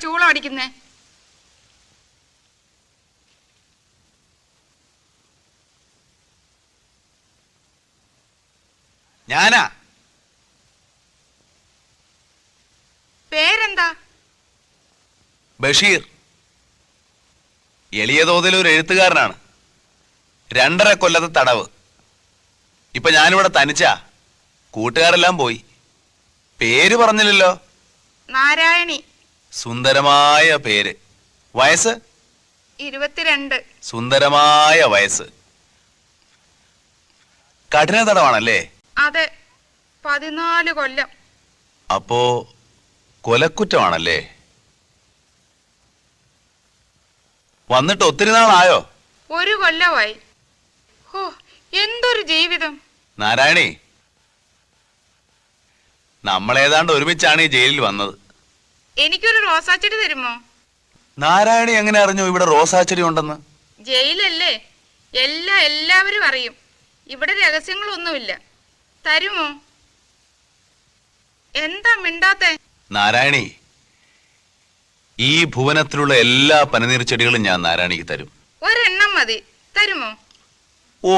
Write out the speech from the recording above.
ചൂളം അടിക്കുന്നേ? ഞാനാ. പേരെന്താ? ബഷീർ. എളിയ തോതിൽ ഒരു എഴുത്തുകാരനാണ്. 2.5 കൊല്ലത്തെ തടവ്. ഇപ്പൊ ഞാനിവിടെ തനിച്ചാ. കൂട്ടുകാരെല്ലാം പോയി. പേര് പറഞ്ഞില്ലല്ലോ. നാരായണി. സുന്ദരമായ പേര്. വയസ്സ്? 22. സുന്ദരമായ വയസ്സ്. കഠിന തടവാണല്ലേ? അതെ, 14 കൊല്ലം. അപ്പോ കൊലക്കുറ്റമാണല്ലേ? വന്നിട്ട് ഒത്തിരി നാളായോ? 1 കൊല്ലമായി. ഹോ, എന്തൊരു ജീവിതം. നാരായണി, നമ്മളേതാണ്ട് ഒരുമിച്ചാണ് ഈ ജയിലിൽ വന്നത്. എനിക്കൊരു റോസാച്ചെടി തരുമോ? നാരായണി എങ്ങനെ അറിഞ്ഞു ഇവിടെ റോസാച്ചെടി ഉണ്ടെന്ന്? ജയിലല്ലേ, എല്ലാവരും അറിയും. ഇവിടെ രഹസ്യങ്ങളൊന്നുമില്ല. തരുമോ? എന്താ മിണ്ടാത്തെ? നാരായണി, ഈ ഭുവനത്തിലുള്ള എല്ലാ പനിനീർ ചെടികളും ഞാൻ നാരായണിക്ക് തരും. ഒരെണ്ണം മതി. തരുമോ? ഓ,